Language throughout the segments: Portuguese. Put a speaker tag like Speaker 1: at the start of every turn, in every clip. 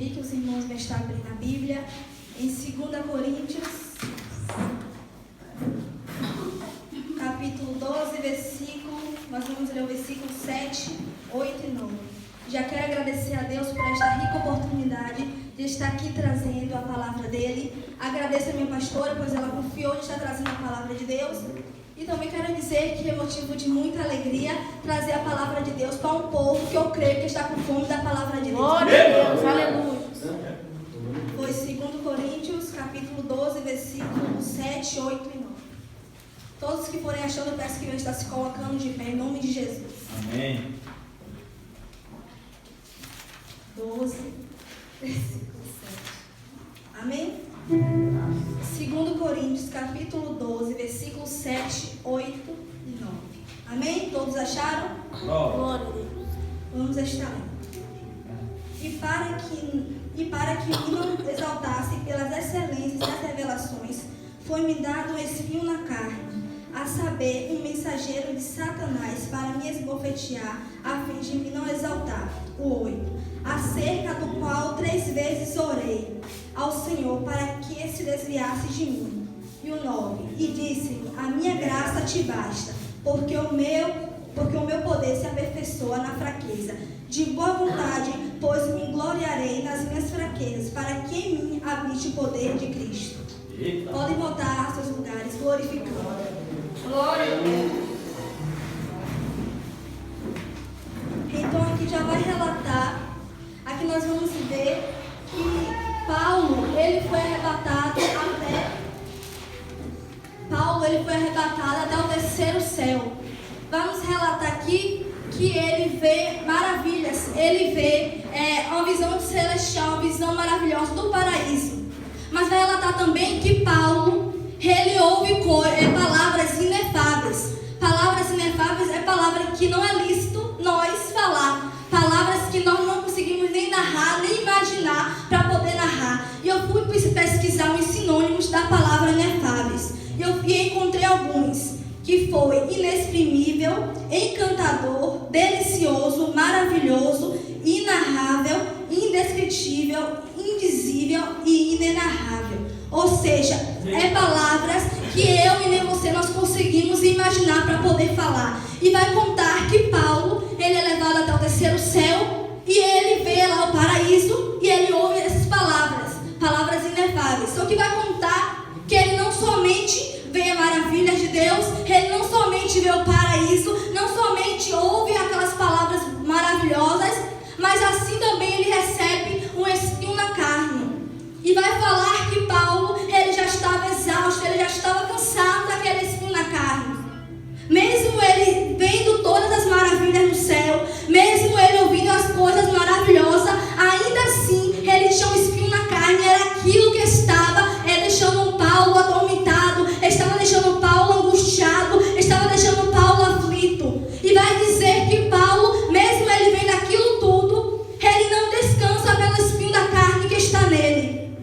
Speaker 1: pedir que os irmãos me abrem na Bíblia, em 2 Coríntios, capítulo 12, nós vamos ler o versículo 7, 8 e 9. Já quero agradecer a Deus por esta rica oportunidade de estar aqui trazendo a palavra dele. Agradeço a minha pastora, pois ela confiou de estar trazendo a palavra de Deus. E também quero dizer que é motivo de muita alegria trazer a palavra de Deus para um povo que eu creio que está com fome da palavra de Deus.
Speaker 2: Glória a Deus, aleluia.
Speaker 1: Foi 2 Coríntios, capítulo 12, versículos 7, 8 e 9. Todos que forem achando, eu peço que venham estar se colocando de pé, em nome de Jesus.
Speaker 3: Amém.
Speaker 1: 12, versículo 7. Amém? 2 Coríntios, capítulo 12, versículos 7, 8 e 9. Amém? Todos acharam?
Speaker 2: Glória a Deus.
Speaker 1: Vamos estar lendo. E para que me não exaltasse pelas excelências das revelações, foi-me dado um espinho na carne, a saber, um mensageiro de Satanás para me esbofetear, a fim de me não exaltar. O 8. Acerca do qual 3 vezes orei ao Senhor para que se desviasse de mim. E o 9. E disse-me, a minha graça te basta, porque o meu poder se aperfeiçoa na fraqueza. De boa vontade, pois me gloriarei nas minhas fraquezas, para que em mim habite o poder de Cristo. Podem voltar aos seus lugares, glorificando.
Speaker 2: Glória a Deus.
Speaker 1: Então aqui já vai relatar, aqui nós vamos ver que Paulo, ele foi arrebatado até o terceiro céu. Vamos relatar aqui que ele vê maravilhas, ele vê uma visão celestial, uma visão maravilhosa do paraíso. Mas vai relatar também que Paulo, ele ouve palavras inefáveis. Palavras inefáveis é palavra que não é lícito nós falar. Palavras que nós não conseguimos nem narrar, nem imaginar para poder narrar. E eu fui pesquisar os sinônimos da palavra inefáveis. E eu encontrei alguns, que foi inexprimível, encantador, delicioso, maravilhoso, inarrável, indescritível, indizível e inenarrável. Ou seja, palavras que eu e nem você nós conseguimos imaginar para poder falar. E vai contar que Paulo, ele é levado até o terceiro céu e ele vê lá o paraíso e ele ouve essas palavras inefáveis. Só que vai contar que ele não somente vê a maravilha de Deus, ele não somente vê o paraíso, não somente ouve aquelas palavras maravilhosas, mas assim também ele recebe um espinho na carne. E vai falar que Paulo, ele já estava exausto, ele já estava cansado daquele espinho na carne. Mesmo ele vendo todas as maravilhas no céu, mesmo ele ouvindo as coisas maravilhosas, ainda assim ele tinha um espinho na carne. Era aquilo que estava deixando Paulo atormentado, estava deixando Paulo angustiado, estava deixando Paulo aflito. E vai dizer que Paulo, mesmo ele vendo aquilo tudo, ele não descansa pelo espinho da carne que está nele.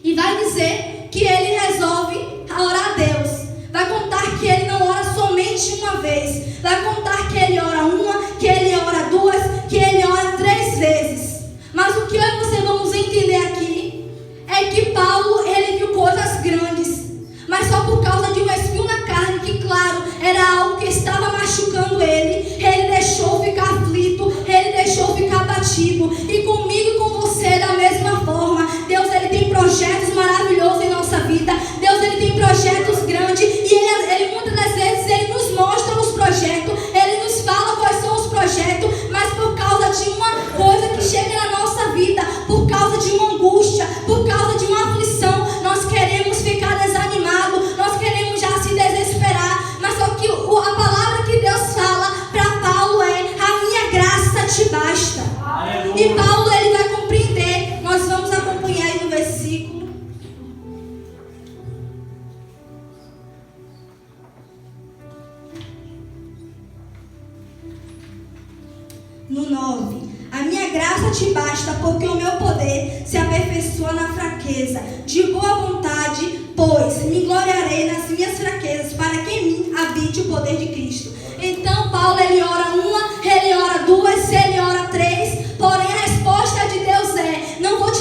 Speaker 1: E vai dizer que ele resolve orar a Deus. Vai contar que ele não ora somente uma vez. Vai contar que ele ora uma, que ele ora duas, que ele ora 3 vezes. Mas o que eu e você vamos entender aqui é que Paulo, ele viu coisas grandes, mas só por causa de um espinho na carne, que claro, era algo que estava machucando ele deixou ficar aflito, ele deixou ficar abatido. E comigo e com você da mesma forma. Deus, ele tem projetos maravilhosos em nossa vida. Deus, ele tem projetos grandes e ele muitas das vezes ele nos mostra os projetos, ele nos fala quais são os projetos, mas por causa de uma coisa que chega na nossa vida, por causa de uma angústia, por causa de uma aflição, nós queremos ficar desanimados, nós queremos já se desesperar. Mas só que a palavra que Deus fala para Paulo é: a minha graça te basta. Aleluia. E Paulo, ele vai compreender. Nós vamos acompanhar aí no versículo no 9. A minha graça te basta, porque o meu poder se aperfeiçoa na fraqueza. De boa vontade, pois me gloriarei nas minhas fraquezas, para que em mim habite o poder de Cristo. Então Paulo, ele ora uma, ele ora duas, ele ora 3. Porém a resposta de Deus é: não vou te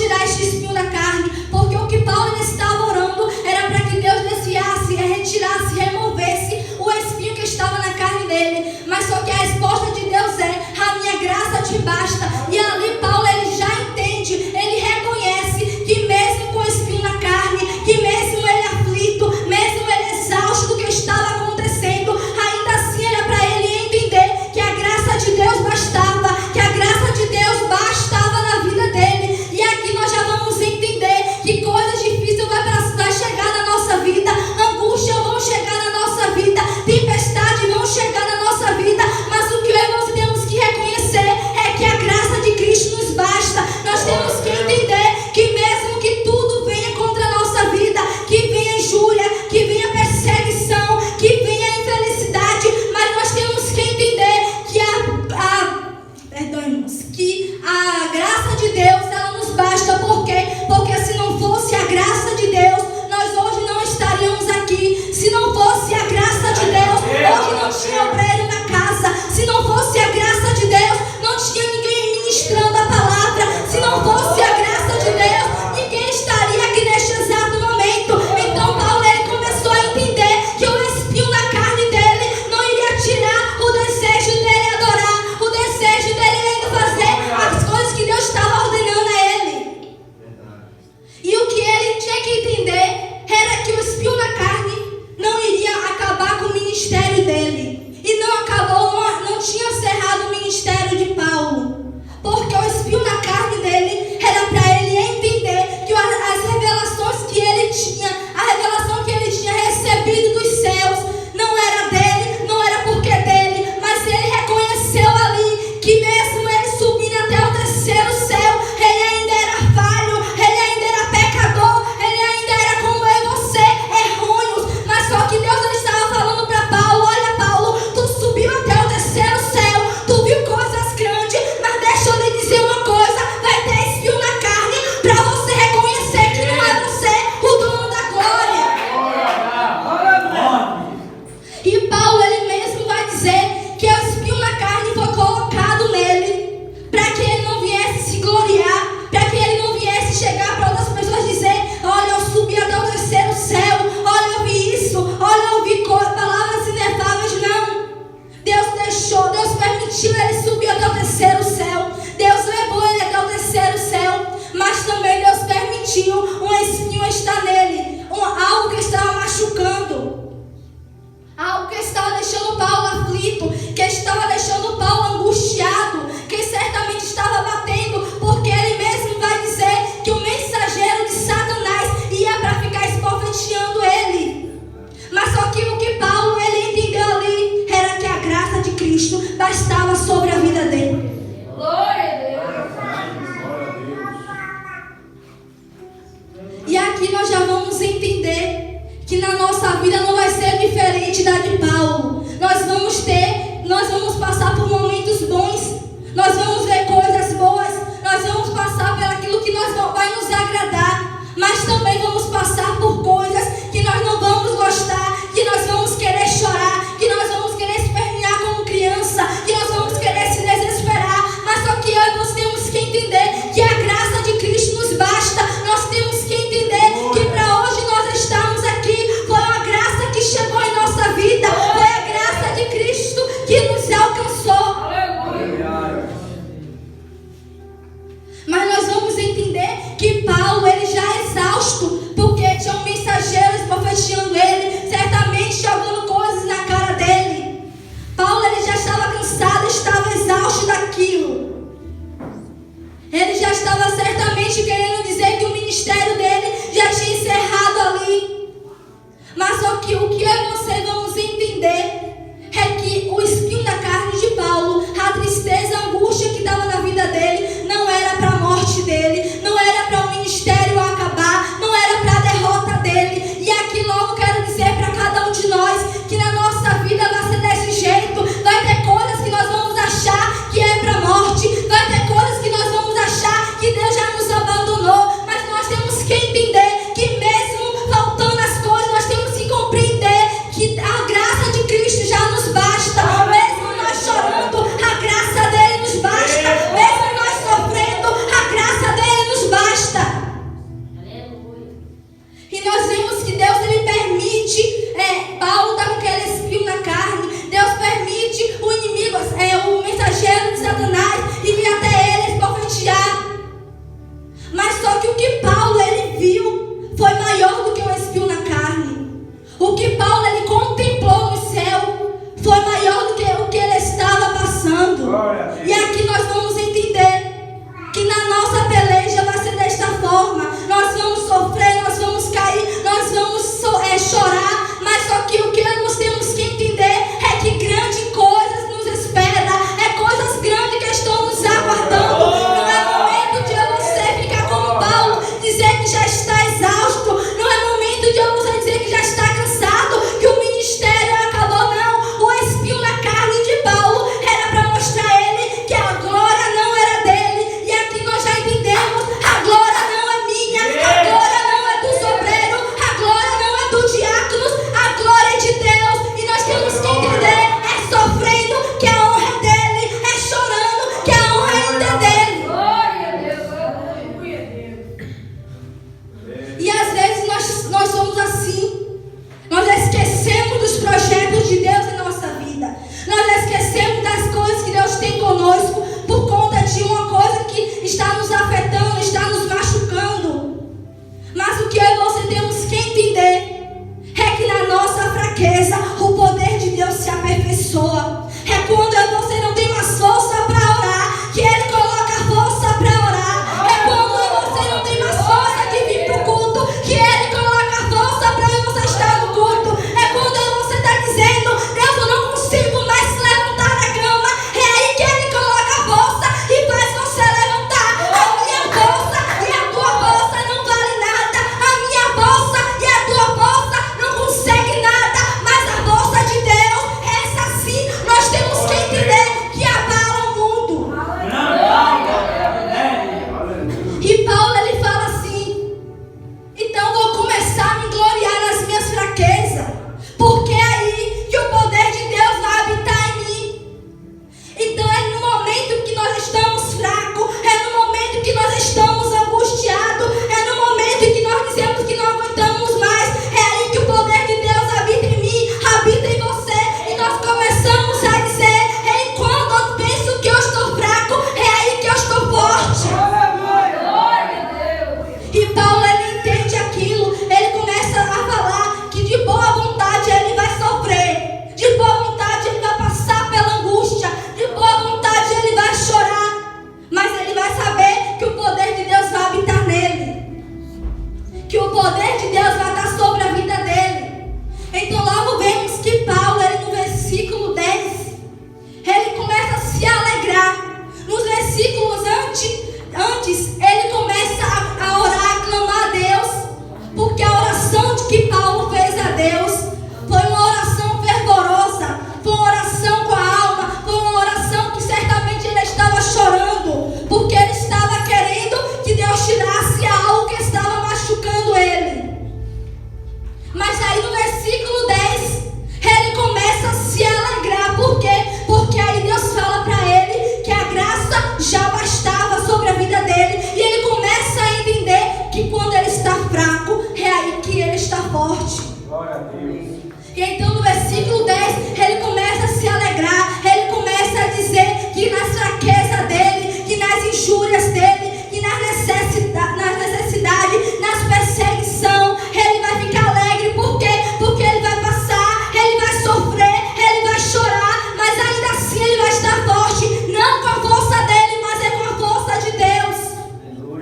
Speaker 1: E então no versículo 10, ele começa a se alegrar, ele começa a dizer que nas fraquezas dele, que nas injúrias dele, que nas necessidades, nas perseguições, ele vai ficar alegre. Por quê? Porque ele vai passar, ele vai sofrer, ele vai chorar, mas ainda assim ele vai estar forte, não com a força dele, mas é com a força de Deus.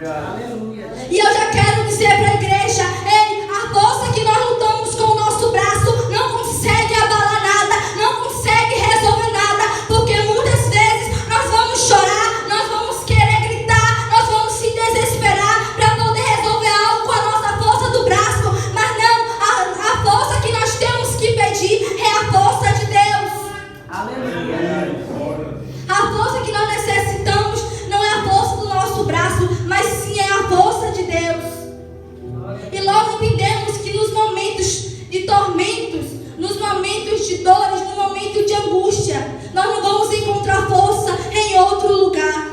Speaker 1: Aleluia. E eu já quero dizer para a igreja, ei, a força que nós lutamos com o nosso braço não consegue abalar nada, não consegue resolver nada, porque muitas vezes nós vamos chorar, nós vamos querer gritar, nós vamos se desesperar para poder resolver algo com a nossa força do braço, mas não, a força que nós temos que pedir é a força de Deus. Aleluia. A força que nós necessitamos não é a força do nosso braço, mas sim é a força de Deus. E logo entendemos que nos momentos de tormentos, nos momentos de dores, no momento de angústia, nós não vamos encontrar força em outro lugar.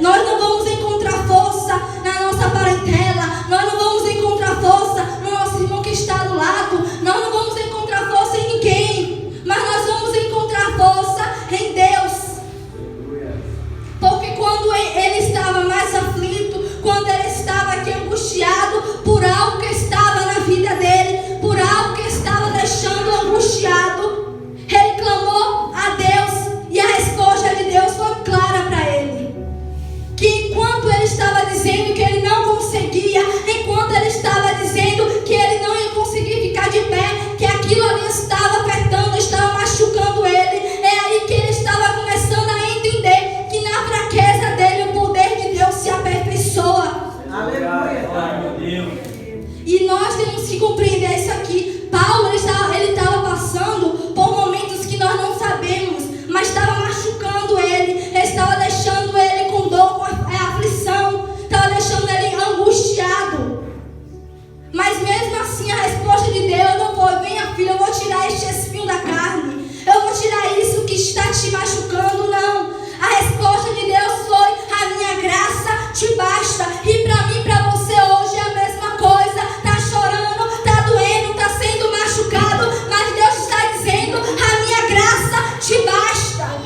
Speaker 1: Nós não vamos encontrar força na nossa parentela, nós não vamos encontrar força no nosso irmão que está do lado, nós não vamos encontrar força em ninguém, mas nós vamos encontrar força em Deus. Porque quando ele estava mais aflito, quando ele estava aqui angustiado por algo que estava na vida dele, por algo que estava deixando angustiado, ele clamou a Deus e a resposta de Deus foi clara para ele. Que enquanto ele estava dizendo que ele não conseguia, enquanto ele estava dizendo que ele não ia conseguir ficar de pé, que aquilo ali estava apertando, estava machucando ele, é aí que ele estava começando a entender que na fraqueza dele o poder de Deus se aperfeiçoa. Aleluia. E nós temos que compreender isso aqui. Paulo ele estava passando por momentos que nós não sabemos, mas estava machucando ele, estava deixando ele com dor, com aflição, estava deixando ele angustiado. Mas mesmo assim a resposta de Deus não foi: venha filho, eu vou tirar este espinho da carne, eu vou tirar isso que está te machucando. Não, a resposta de Deus foi: a minha graça te basta. E para mim, para você hoje é a mesma coisa. Está chorando, está doendo, está sendo machucado, mas Deus está dizendo: a minha graça te basta.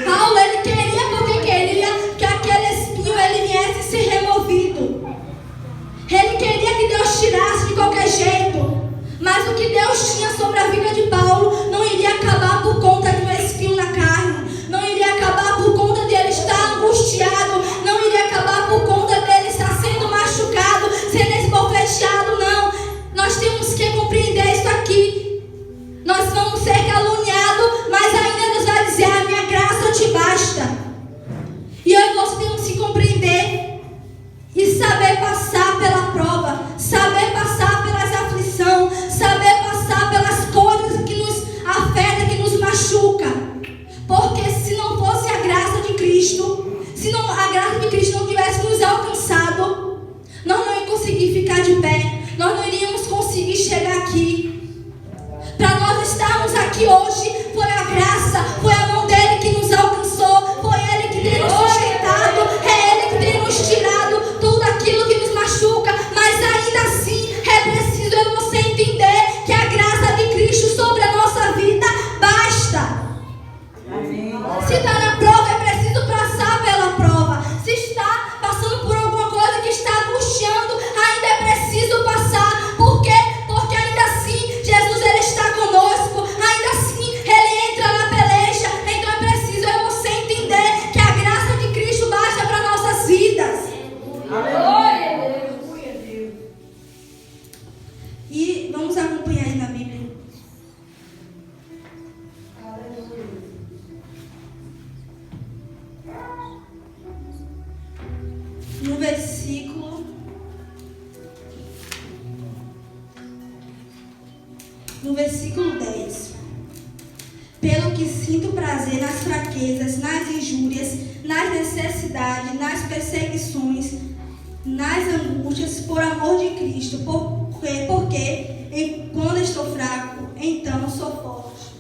Speaker 1: Paulo ele queria, porque queria que aquele espinho ele viesse ser removido. Ele queria que Deus tirasse de qualquer jeito, mas o que Deus tinha sobre a vida de Paulo não iria acabar por conta de um espinho na carne, não iria acabar por conta de ele estar angustiado, não iria acabar por conta dele estar sendo machucado, sendo esbofeteado. Não, nós temos que compreender isso aqui. Nós vamos ser caluniados, mas ainda Deus vai dizer: a minha graça te basta. E eu e você temos que compreender e saber passar pela prova, saber passar pelas aflições, saber passar pelas coisas que nos afetam, que nos machucam. Porque se não fosse a graça de Cristo, se não, a graça de Cristo não tivesse nos alcançado, nós não íamos conseguir ficar de pé, nós não iríamos conseguir chegar aqui. Para nós estarmos aqui hoje, foi a graça, foi a mão dele que nos alcançou, foi ele que tem nos sustentado, é ele que tem nos tirado tudo aquilo que nos machuca. Mas ainda assim é preciso eu e você entender que a graça de Cristo sobre a nossa vida basta. Se está na prova, é preciso passar pela prova. Se está passando por alguma coisa que está angustiando, ainda é preciso passar. Por quê? Porque ainda assim Jesus ele está conosco, ainda assim ele entra na peleja. Então é preciso eu e você entender que a graça de Cristo basta para nossas vidas. Aleluia. E vamos acompanhar aí na Bíblia. No versículo 10. Pelo que sinto prazer nas fraquezas, nas injúrias, nas necessidades, nas perseguições, nas angústias, por amor de Cristo, porque quando estou fraco, então sou forte.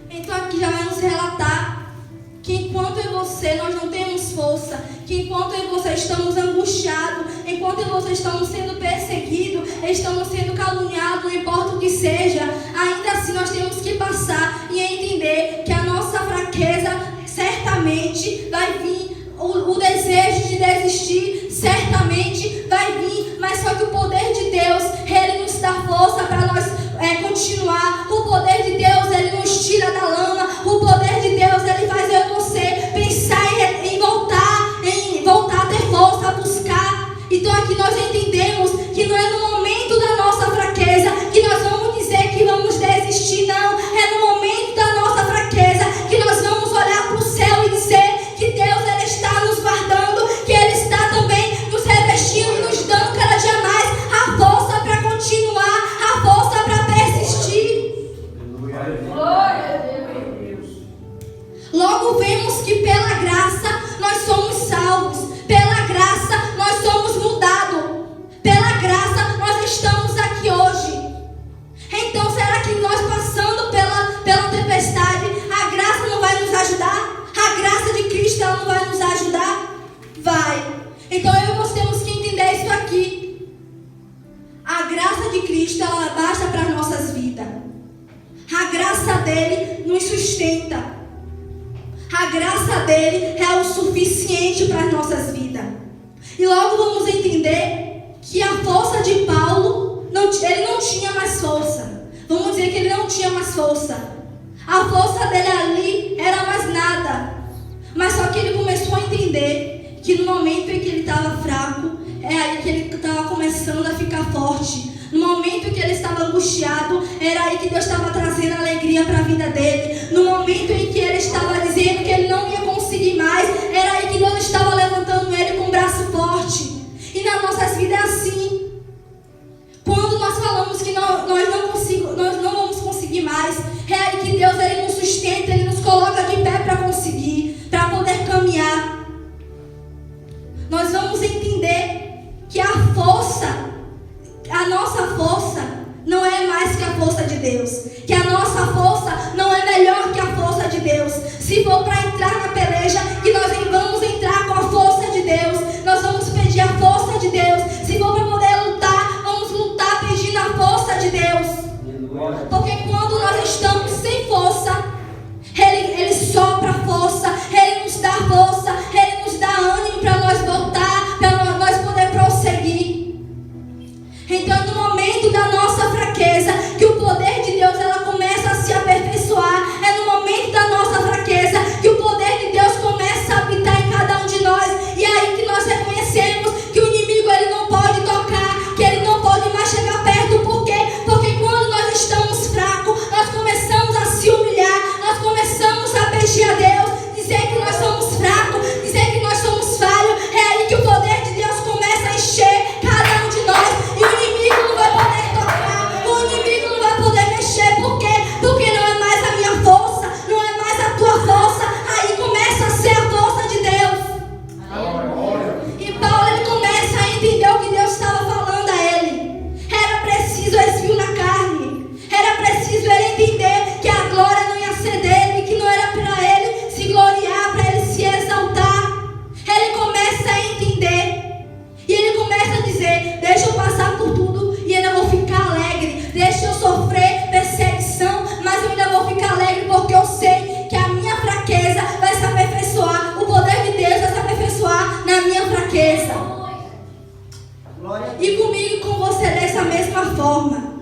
Speaker 1: Então aqui já vai nos relatar que enquanto eu e você nós não temos força, força, que enquanto eu e você estamos angustiados, enquanto eu e você estamos sendo perseguidos, estamos sendo caluniados, não importa o que seja, ainda assim nós temos que passar e entender que a nossa fraqueza certamente vai vir, o desejo de desistir certamente vai vir, mas só que o poder de Deus, Ele nos dá força para nós continuar. O poder de Deus, Ele nos tira da lama. O poder de Deus, Ele faz eu e você pensar em voltar a ter força, a buscar. Então aqui nós entendemos que não é no momento da nossa fraqueza que nós vamos dizer que vamos desistir, não. É no momento da nossa fraqueza que nós vamos olhar para o céu e dizer que Deus, Ele está nos guardando, que Ele está também nos revestindo e nos dando cada dia mais a força para continuar, a força para persistir.
Speaker 2: Glória a Deus.
Speaker 1: Logo vemos que pela graça nós somos salvos, pela graça nós somos mudados, pela graça nós estamos aqui hoje. Então será que nós passando pela tempestade, a graça não vai nos ajudar? A graça de Cristo, ela não vai nos ajudar? Vai. Então eu e você temos que entender isso aqui. A graça de Cristo, ela basta para as nossas vidas. A graça dele nos sustenta. A graça dele é o suficiente para as nossas vidas. E logo vamos entender que a força de Paulo, ele não tinha mais força. Vamos dizer que ele não tinha mais força. A força dele ali era mais nada. Mas só que ele começou a entender que no momento em que ele estava fraco, é aí que ele estava começando a ficar forte. No momento em que ele estava angustiado, era aí que Deus estava trazendo alegria para a vida dele. No momento em que ele estava dizendo que ele não ia conseguir mais, era aí que Deus estava levantando ele com o braço forte. E nas nossas vidas é assim. Quando nós falamos que nós não vamos conseguir mais, é aí que Deus, Ele nos sustenta, Ele nos coloca de pé para conseguir, para poder caminhar. Nós vamos entender que a nossa força não é mais que a força de Deus, que a nossa força não é melhor que a força de Deus. Se for para entrar na peleja, que nós vamos entrar com a força de Deus, nós vamos pedir a força de Deus. Se for para poder lutar, vamos lutar pedindo a força de Deus. Porque quando nós estamos sem força, Ele sopra força, Ele nos dá força, Ele nos dá ânimo para nós voltar, para nós poder prosseguir. Então no momento da nossa fraqueza, que o poder de Deus ela começa a se aperfeiçoar. É no momento da nossa fraqueza que o poder de Deus começa a habitar em cada um de nós. E é aí que nós reconhecemos que o inimigo ele não pode tocar, que ele não pode mais chegar perto. Por quê? Porque quando nós estamos fracos, nós começamos a se humilhar, nós começamos a pedir a Deus, dizer que nós somos fracos, dizer que nós somos falhos. É aí que o poder de Deus começa a encher cada um de nós. E o inimigo não vai poder tocar, o inimigo não vai poder mexer. Por quê? Porque não é mais a minha força, não é mais a tua força. Aí começa a ser a força de Deus. E Paulo ele começa a entender o que Deus estava falando a ele. Era preciso espinho na carne, era preciso ele entender que a glória não ia ser dele, que não era para ele se gloriar, para ele se exaltar. Ele começa a entender e ele começa a dizer: deixa eu passar por tudo e ainda vou ficar alegre, deixa eu sofrer perseguição, mas eu ainda vou ficar alegre, porque eu sei que a minha fraqueza vai se aperfeiçoar, o poder de Deus vai se aperfeiçoar na minha fraqueza. E comigo e com você dessa mesma forma.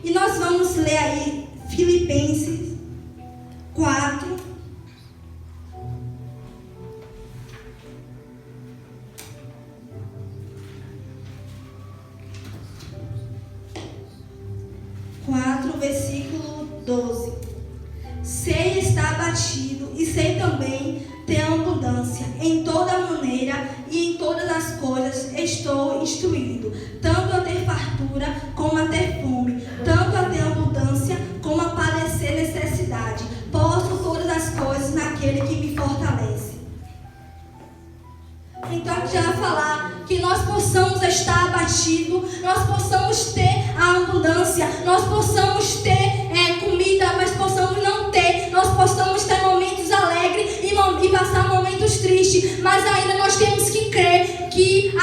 Speaker 1: E nós vamos ler aí Filipenses 4. Versículo 12. Sei estar abatido e sei também ter abundância. Em toda maneira e em todas as coisas estou instruído, tanto a ter fartura como a ter fome, tanto a ter abundância como a padecer necessidade. Posso todas as coisas naquele que me fortalece. Então aqui já vai falar que nós possamos estar abatidos, nós possamos ter a abundância, nós possamos ter comida, mas possamos não ter, nós possamos ter momentos alegres e passar momentos tristes. existe, mas ainda nós temos que crer que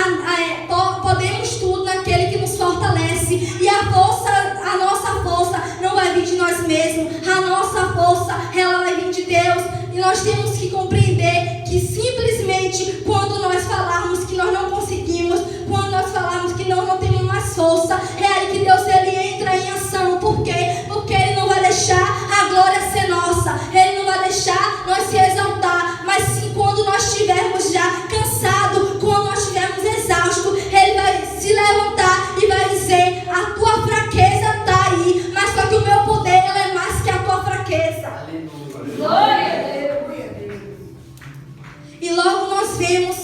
Speaker 1: podemos tudo naquele que nos fortalece. E a nossa força não vai vir de nós mesmos, a nossa força ela vai vir de Deus. E nós temos que compreender que simplesmente quando nós falarmos que nós não conseguimos, quando nós falarmos que nós não temos mais força, é aí que Deus ele entra em ação. Por quê? Porque Ele não vai deixar a glória ser nossa, Ele não vai deixar nós se exaltar, mas sim quando nós estivermos já cansados, quando nós estivermos exaustos, Ele vai se levantar e vai dizer: a tua fraqueza está aí, mas só que o meu poder ele é mais que a tua fraqueza.
Speaker 2: Aleluia.
Speaker 1: Glória a Deus. E logo nós vemos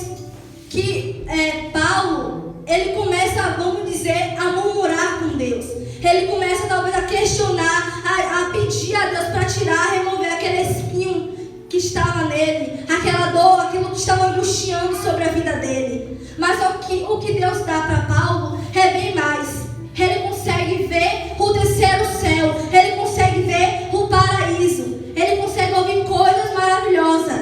Speaker 1: que Paulo, ele começa, vamos dizer, a murmurar com Deus. Ele começa talvez a questionar, a pedir a Deus para tirar, remover aquele espinho que estava nele, aquela dor, aquilo que estava angustiando sobre a vida dele. Mas o que Deus dá para Paulo é bem mais. Ele consegue ver o terceiro céu, ele consegue ver o paraíso, ele consegue ouvir coisas maravilhosas.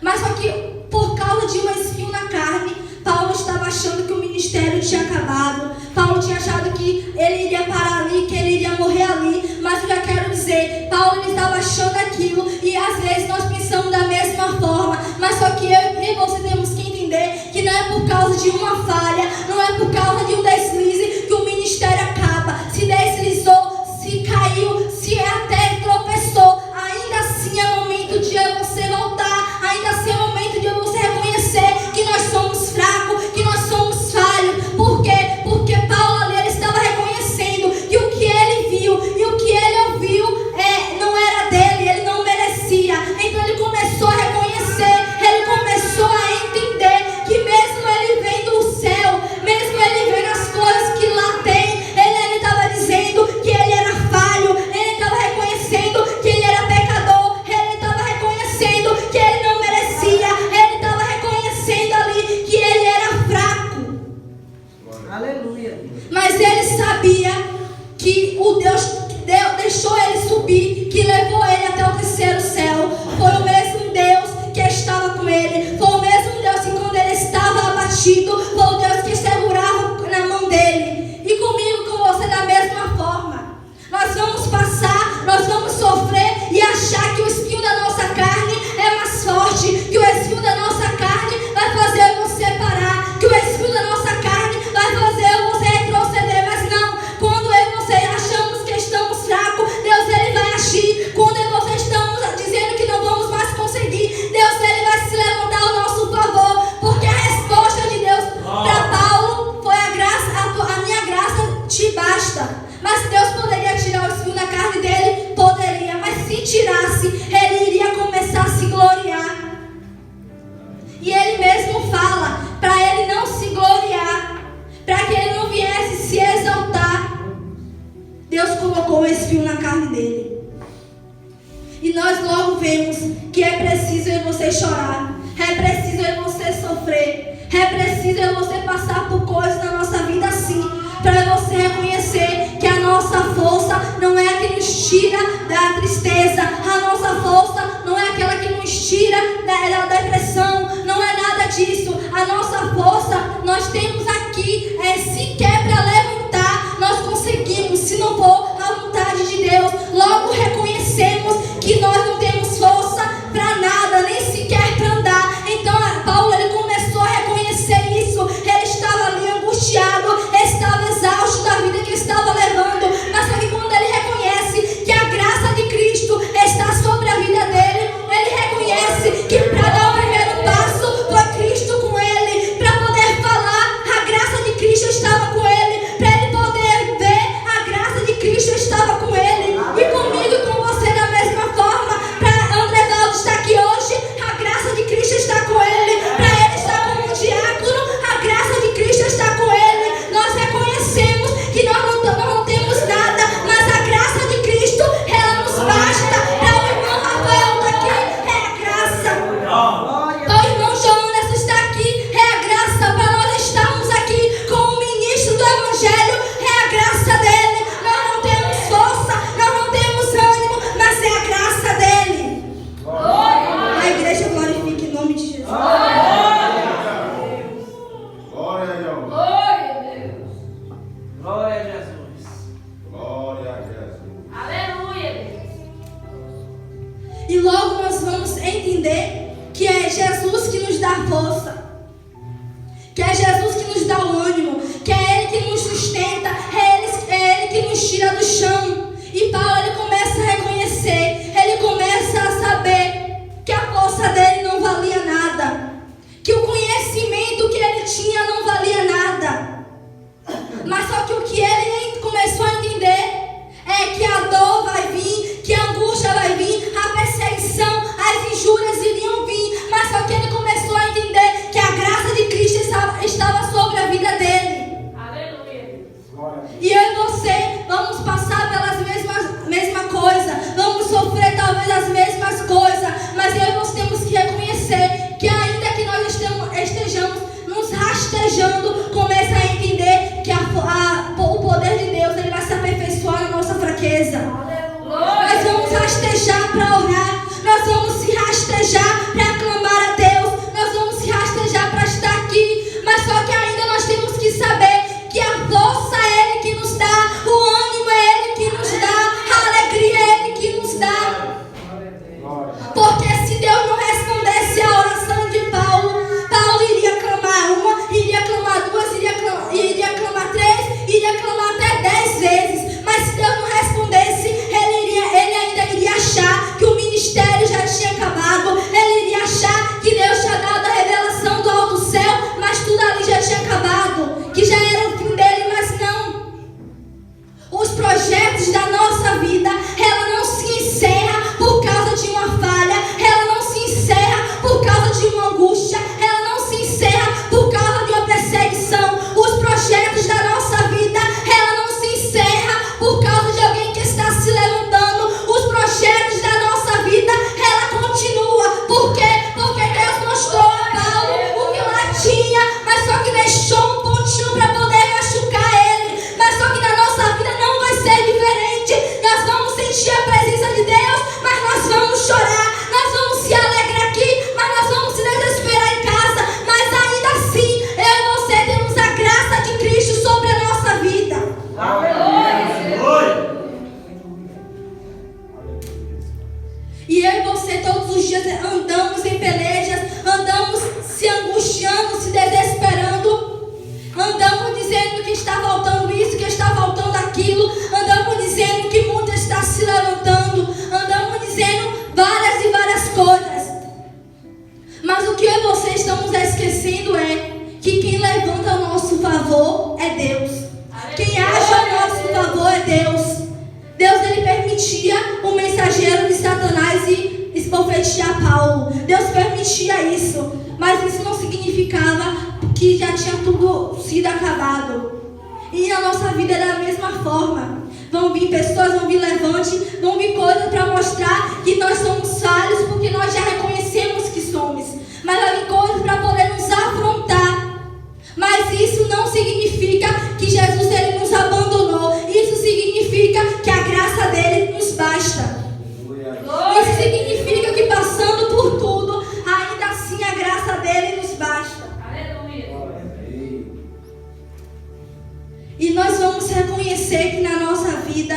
Speaker 1: Mas só que por causa de um espinho na carne, Paulo estava achando que o ministério tinha acabado. Paulo tinha achado que ele iria parar ali, que ele iria morrer ali. Mas eu já quero dizer, Paulo ele estava achando aquilo. E às vezes nós pensamos da mesma forma. Mas só que eu e você temos que entender que não é por causa de uma falha, não é por causa de um deslize que o ministério acaba. Se deslizou, se caiu, se até tropeçou, ainda assim é momento de você voltar. Ainda assim é momento de você reconhecer que nós somos fracos, que nós somos falhos. Por quê? Porque Paulo ali ele estava reconhecendo que o que ele viu e o que ele ouviu não era dele, ele não merecia. Então ele começou a reconhecer, ele começou a entender que mesmo ele vendo o céu, mesmo ele vendo as coisas que lá tem, ele estava dizendo que ele era falho, ele estava reconhecendo que ele era pecador, ele estava reconhecendo que ele não merecia, ele estava reconhecendo ali que ele era fraco.
Speaker 3: Aleluia.
Speaker 1: Mas ele sabia que o Deus que deixou ele subir, que levou ele até o terceiro céu, foi o mesmo Deus que estava com ele, foi o mesmo Deus que quando ele estava abatido, foi o Deus que segurava na mão dele. E comigo, com você da mesma forma. Nós vamos passar, nós vamos sofrer e achar que o espinho da nossa carne é mais forte, que o espinho da nossa carne vai fazer você parar, que o espinho da nossa carne vai fazer você retroceder. Mas não, quando eu e você achamos que estamos fracos, Deus ele vai agir. Quando eu e você estamos dizendo que não vamos mais conseguir, Deus ele vai se levantar ao nosso favor, porque a resposta de Deus para Paulo foi a minha graça te basta. Mas Deus poderia tirar o espinho da carne dele? Poderia, mas se tirasse, ele iria começar a se gloriar. E ele mesmo fala para ele não se gloriar, para que ele não viesse se exaltar. Deus colocou o espinho na carne dele. E nós logo vemos que é preciso eu e você chorar, é preciso eu e você sofrer, é preciso eu e você passar por coisas na nossa vida assim, para você reconhecer que a nossa força não é a que nos tira da tristeza, a nossa força não é aquela que nos tira da depressão, não é nada disso. A nossa força nós temos aqui, sequer para levantar, nós conseguimos, se não for a vontade de Deus. Logo reconhecemos que nós não temos força para nada, nem sequer para andar. Então Paulo ele começou a reconhecer isso, ele estava ali angustiado, estava exausto da vida que estava levando, mas só que quando ele reconhece que a graça de Cristo está sobre a Jesus que nos dá força, que é Jesus que nos dá o ânimo, que é Ele que nos sustenta, é Ele que nos tira do chão. E Paulo, ele começa a reconhecer, ele começa a saber que a força dele não valia nada, que o conhecimento que ele tinha não valia nada. Mas só que o que ele começou a entender é que a dor vai vir, que a angústia vai vir, a perseguição, as injúrias iriam vir. Mas só que ele começou a entender que a graça de Cristo estava sobre a vida dele.
Speaker 2: Aleluia.
Speaker 1: E eu e você vamos passar pelas mesma coisa, vamos sofrer talvez as mesmas coisas, mas eu e você temos que reconhecer que ainda que nós estejamos nos rastejando, começa a entender que o poder de Deus ele vai se aperfeiçoar na nossa fraqueza. Nós vamos rastejar para orar, nós vamos se rastejar para clamar a Deus, nós vamos se rastejar para estar aqui, mas só que ainda nós temos que saber que a força é Ele que nos dá, o ânimo é Ele que nos dá, a alegria é Ele que nos dá. Porque se Deus não respondesse a oração de Paulo, Paulo iria clamar uma, iria clamar duas, iria clamar três, iria clamar até 10 vezes. Mas se Deus não respondesse, ele ainda iria achar que o ministério já tinha acabado, ele iria achar que Deus tinha dado a revelação do alto céu, mas tudo ali já tinha acabado, que já era o fim dele, mas não. Os projetos da nossa vida, ela não se encerra por causa de uma falha, ela não se encerra por causa de uma angústia, ela não se encerra por causa de uma perseguição. Os projetos da nossa vida, ela não se encerra por causa de alguém que está se levantando. Os projetos da nossa vida, ela continua. Por quê? Porque Deus mostrou a Paulo o que lá tinha, mas só que deixou um pontinho para poder machucar ele. Mas só que na nossa vida não vai ser diferente. Nós vamos sentir a presença de Deus, mas nós vamos chorar, nós vamos se alegrar aqui, mas nós vamos se desesperar em casa. Mas ainda assim, eu e você temos a graça de Cristo sobre a nossa vida. E eu e você todos os dias andamos em pelejas, andamos se angustiando, se desesperando, andamos dizendo que está faltando isso, que está faltando aquilo, andamos dizendo que o mundo está se levantando, andamos dizendo várias e várias coisas. Mas o que eu e você estamos esquecendo é que quem levanta a nosso favor é Deus. Quem age a nosso favor é Deus. Deus ele permitia o mensageiro de Satanás e esbofetear Paulo. Deus permitia isso, mas isso não significava que já tinha tudo sido acabado. E na nossa vida é da mesma forma. Vão vir pessoas, vão vir levante, vão vir coisas para mostrar que nós somos falhos, porque nós já reconhecemos que somos. Mas vai vir coisas para poder nos afrontar. Mas isso não significa que Jesus ele nos abandonou. Isso significa que a graça dele nos basta. Isso significa que passando por tudo, ainda assim a graça dele nos basta. E nós vamos reconhecer que na nossa vida,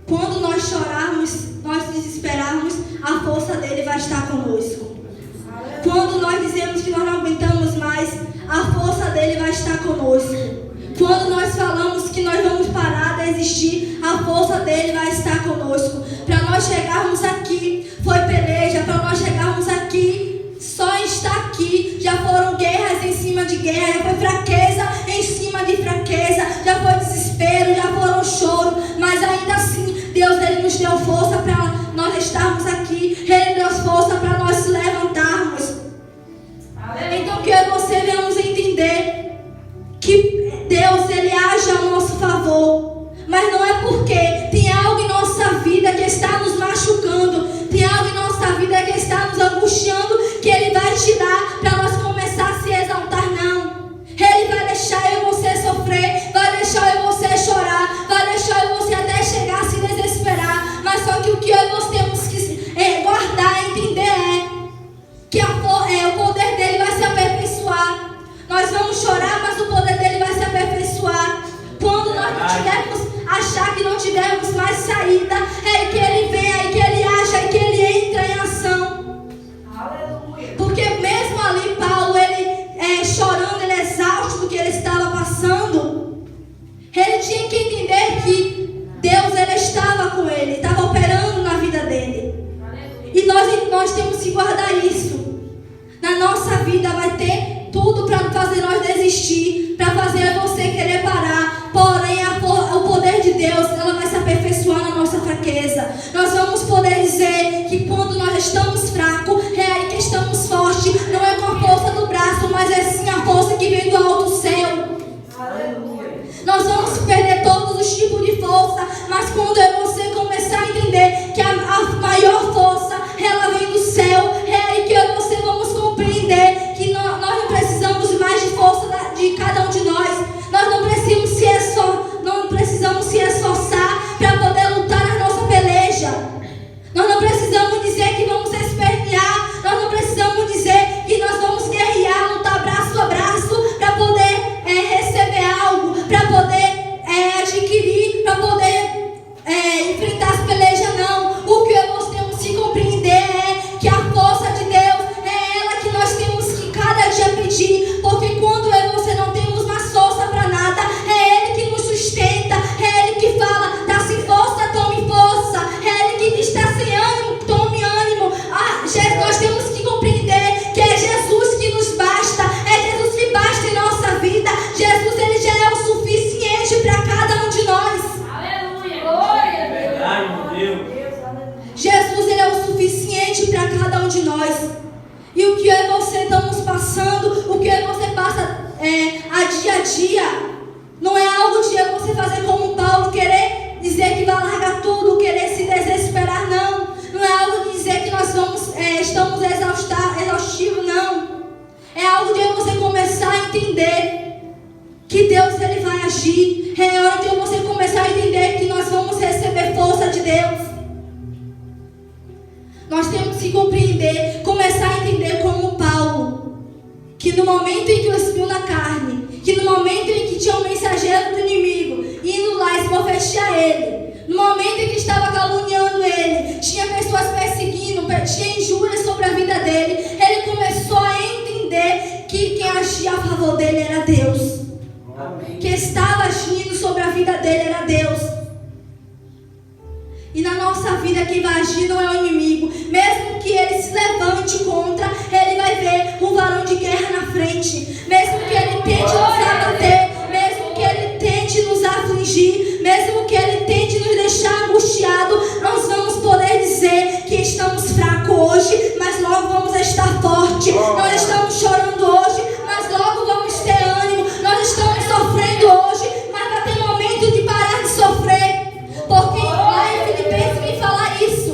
Speaker 1: quando nós chorarmos, nós desesperarmos, a força dele vai estar conosco. Quando nós dizemos que nós não aguentamos mais, a força dele vai estar conosco. Quando nós falamos que nós vamos parar de existir, a força dele vai estar conosco. Para nós chegarmos aqui, foi peleja. Para nós chegarmos aqui, só estar aqui, já foram guerras em cima de guerra, já foi fraqueza em cima de fraqueza, já foi desespero, já foram choro, mas ainda assim, Deus ele nos deu força para nós estarmos aqui, ele deu força para nós se levantarmos. Então que eu e você venhamos entender que Deus ele age ao nosso favor, mas não é porque tem algo em nossa vida que está nos machucando, tem algo em nossa vida que está nos angustiando, que ele vai te dar para nós começar a se exaltar, não. Ele vai nós temos que guardar isso. Na nossa vida vai ter tudo para fazer nós desistir, para fazer você querer parar. Porém, o poder de Deus, ela vai se aperfeiçoar na nossa fraqueza. Nós vamos poder dizer que quando nós estamos fracos, é aí que estamos fortes. Não é com a força do braço, mas é sim a força que vem do alto céu.
Speaker 3: Aleluia.
Speaker 1: Nós vamos perder todos os tipos de força, mas quando você começar a entender que a maior força, ela vem do céu, é aí que eu e você vamos compreender que nós não precisamos mais de força de cada um de nós. Nós não precisamos se esforçar para poder lutar a nossa peleja. Nós não precisamos dizer que vamos espernear. Nós não precisamos dizer que nós vamos guerrear, lutar braço a braço para poder receber algo, para poder adquirir, para poder enfrentar as pelejas, não. O que nós temos que compreender é que a força de Deus é ela que nós temos que cada dia pedir, porque quando eu e você não temos mais força para nada, é Ele que nos sustenta, é Ele que fala, tá sem força, tome força, é Ele que diz, tá sem ânimo, tome ânimo. Nós temos que compreender que é Jesus que nos basta, é Jesus que basta em nossa vida. Jesus, Ele já é o suficiente para cada um de nós.
Speaker 2: Aleluia. Glória a Deus. Verdade, meu Deus.
Speaker 1: Jesus, Ele é o suficiente para cada um de nós. E o que eu e você estamos passando, o que eu e você passa a dia, não é algo de eu você fazer como Paulo, querer dizer que vai largar tudo, querer se desesperar, não. Não é algo de dizer que nós estamos exaustivos, não. É algo de você começar a entender que Deus, Ele vai agir. É hora de você começar a entender que nós vamos receber força de Deus. Nós temos que compreender, começar a entender como Paulo, que no momento em que o espinho na carne, que no momento em que tinha um mensageiro do inimigo indo lá esbofetear ele, no momento em que estava caluniando ele, tinha pessoas perseguindo, tinha injúrias sobre a vida dele, ele começou a entender que quem agia a favor dele era Deus. Quem estava agindo sobre a vida dele era Deus. E na nossa vida quem vai agir não é o inimigo. Mesmo que ele se levante contra, ele vai ver um varão de guerra na frente. Mesmo que ele tente nos abater, mesmo que ele tente nos afligir, mesmo que ele tente nos deixar angustiados, nós vamos poder dizer que estamos fracos hoje, mas logo vamos estar fortes. Nós estamos chorando hoje, mas logo vamos ter ânimo. Nós estamos sofrendo hoje, mas vai ter momento de parar de sofrer. Porque lá em Filipenses me fala isso.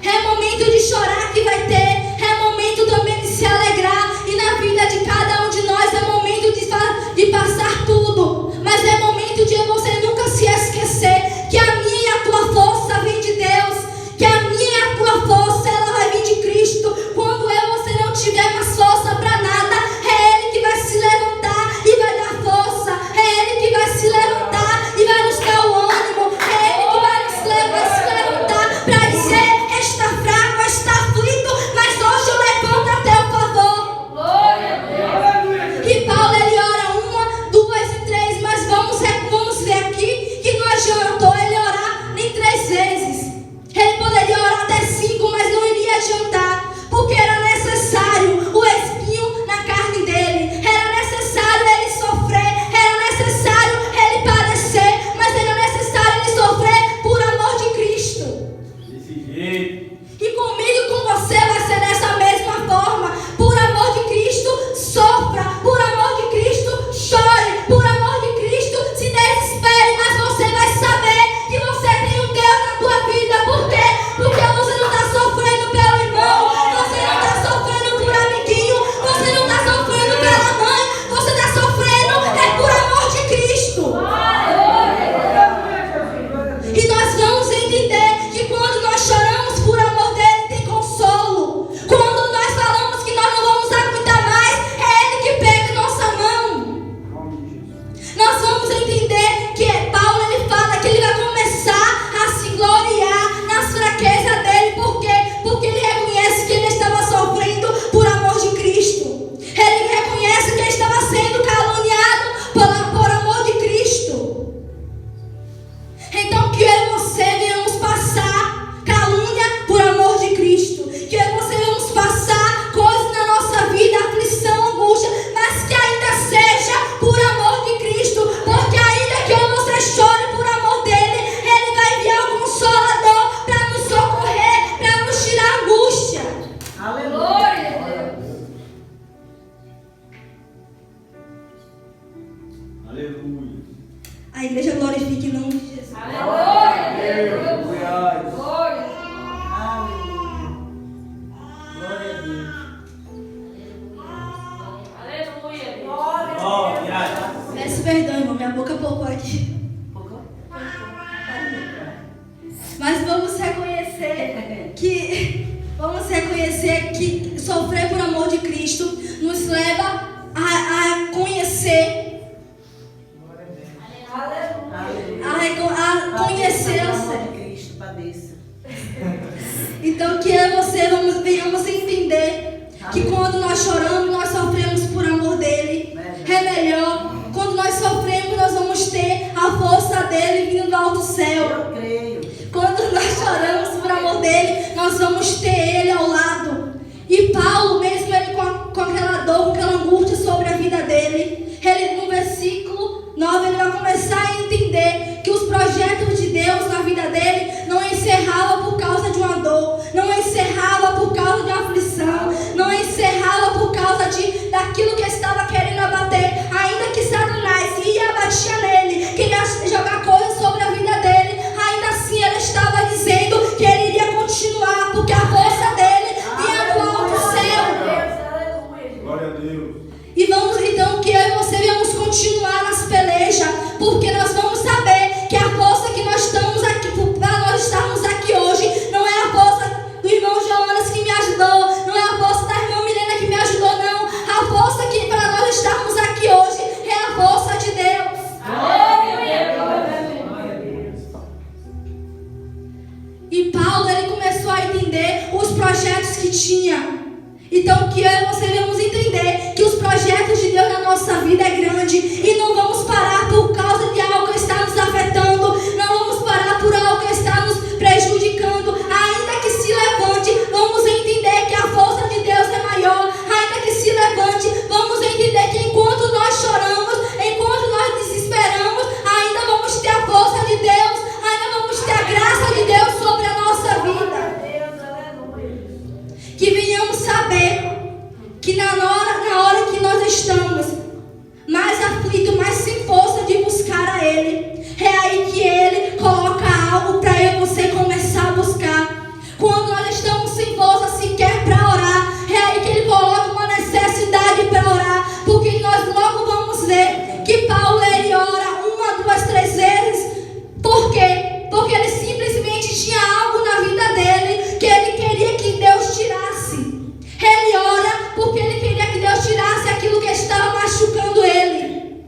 Speaker 1: É momento de chorar que vai ter, é momento também de se alegrar. E na vida de cada um de nós é momento de passar tudo. Mas é momento de você nunca se esquecer que a minha e a tua força vem de Deus. Que a minha e a tua força, ela vai vir de Cristo. Quando você não tiver mais força para nada, é Ele que vai se levantar e vai dar força. É Ele que vai se levantar e vai nos dar o ânimo. É Ele que vai se levantar para dizer: está fraco, está aflito, mas hoje eu levanto a teu favor.
Speaker 2: Glória a Deus.
Speaker 1: E Paulo, ele ora 1, 2 e 3, mas vamos ver aqui que não adiantou ele orar nem 3 vezes. Ele poderia orar até 5, mas não iria adiantar, porque era necessário o espinho na carne dele, era necessário ele sofrer, era necessário ele padecer, mas era necessário ele sofrer por amor de Cristo.
Speaker 2: Desse jeito.
Speaker 1: E comigo e com você vai ser dessa mesma forma. Por amor de Cristo, sofra. Por amor de Cristo, chore. Por amor de Cristo, se desespere. Mas você vai saber que você tem um Deus na tua vida. Por quê? Porque você não está sofrendo pelo irmão. Você não está sofrendo por amiguinho. Você não está sofrendo pela mãe. Você está sofrendo por amor de Cristo. E nós vamos entender que quando nós choramos por amor dele, tem Cristo nos leva a conhecer, a conhecer o Senhor.
Speaker 3: Cristo padeça.
Speaker 1: Então que eu e você venhamos entender que quando nós choramos, nós sofremos por amor dele. É melhor. Quando nós sofremos, nós vamos ter a força dele vindo do alto céu.
Speaker 3: Eu creio.
Speaker 1: Quando nós choramos por amor dele, nós vamos ter ele ao lado. E Paulo, mesmo ele com aquela dor, com aquela angústia sobre a vida dele, ele no versículo 9, ele vai começar a entender que os projetos de Deus na vida dele não encerravam por causa de uma dor, não encerrava por causa de uma aflição, não encerrava por causa daquilo que estava querendo abater, ainda que Satanás ia abatia nele, queria jogar coisas sobre a vida dele, ainda assim ele estava dizendo que ele iria continuar, porque a força dele vinha do alto céu.
Speaker 2: Glória a Deus.
Speaker 1: E vamos então que eu e você vamos continuar nas pelejas, porque nós vamos saber que a força que nós estamos aqui, para nós estarmos aqui hoje, não é a força do irmão Jonas que me ajudou, não é a força da irmã Milena que me ajudou, não. A força que para nós estarmos aqui hoje é a força de Deus. E Paulo, ele começou a entender os projetos que tinha. Então que eu e você vamos entender que os projetos de Deus na nossa vida é grande. E não vamos parar por causa de algo que está nos afetando. Não vamos parar por algo que está nos prejudicando. Ainda que se levante, vamos entender que a força de Deus é maior. Ainda que se levante, vamos entender que enquanto nós choramos, enquanto nós desesperamos, ainda vamos ter a força de Deus. Ainda vamos ter a graça de Deus sobre a nossa vida. Que venhamos saber que na hora que nós estamos mais aflitos, mais sem força de buscar a Ele, é aí que Ele coloca algo para eu e você começar a buscar. Quando nós estamos sem força sequer para orar, é aí que Ele coloca uma necessidade para orar, porque nós logo vamos ver que Paulo ele ora 1, 2, 3 vezes. Por quê? Porque ele simplesmente tinha algo na vida dele que ele queria que Deus tirasse. Ele ora porque ele queria que Deus tirasse aquilo que estava machucando ele.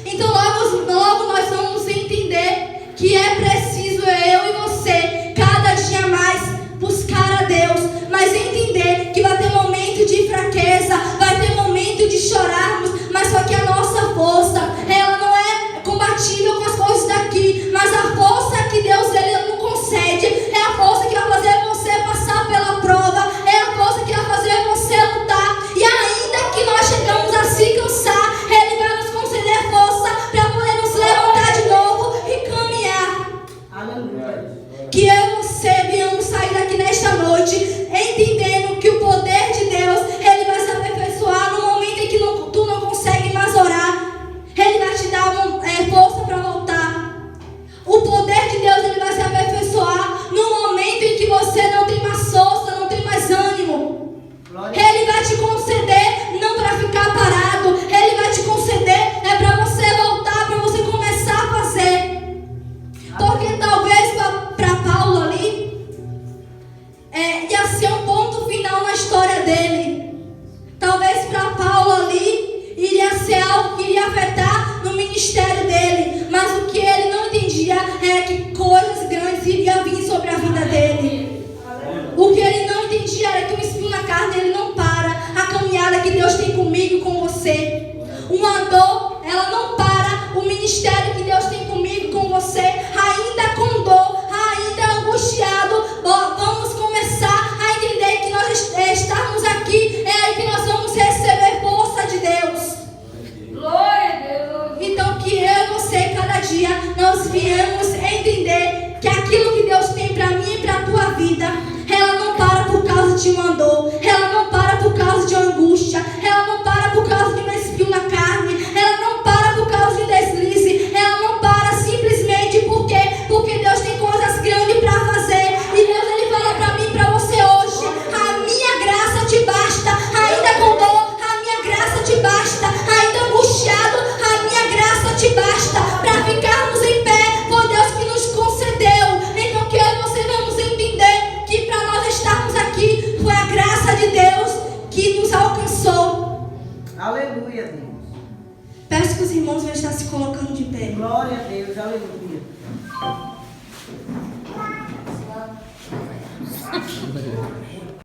Speaker 1: Então logo nós vamos entender que é preciso eu e você cada dia mais buscar a Deus, mas entender que vai ter momento de fraqueza, vai ter momento de chorarmos, mas só que a nossa força, ela não é compatível com as forças daqui, mas a força que Deus ele não concede é a força que vai fazer você passar pela prova, é a força que vai fazer você lutar. E ainda que nós chegamos a se cansar, Ele vai nos conceder força para poder nos levantar de novo e caminhar.
Speaker 3: Aleluia.
Speaker 1: Que eu e você venhamos sair daqui nesta noite entendendo que o poder de Deus ele vai se aperfeiçoar no momento em que tu não consegue mais orar. Ele vai te dar força para voltar. O poder de Deus ele vai se aperfeiçoar no momento em que você não tem mais força, não tem mais ânimo. Ele vai te conceder não para ficar parado, Ele vai te conceder para você voltar, para você começar a fazer. Porque talvez para Paulo ali ia ser um ponto final na história dele. Talvez para Paulo ali iria ser algo que iria afetar no ministério dele, mas o que ele não entendia é que coisas grandes iriam vir sobre a vida dele. O que ele não entendia era que o espinho na carne ele não para a caminhada que Deus tem comigo e com você. Uma dor, ela não para o ministério que Deus tem comigo e com você. Ainda com dor, ainda angustiado, vamos começar a entender que nós estamos aqui, é aí que nós vamos receber força de Deus.
Speaker 2: Glória a Deus.
Speaker 1: Então que eu e você, cada dia, nós viemos entender que aquilo que Deus tem para mim e para a tua vida, ela não para por causa de uma dor, ela não para por causa de angústia, ela não para por causa de um espinho na carne, ela não para por causa de um deslize, ela não para
Speaker 3: Aleluia, Deus.
Speaker 1: Peço que os irmãos vão estar se colocando de pé.
Speaker 3: Glória a Deus, aleluia.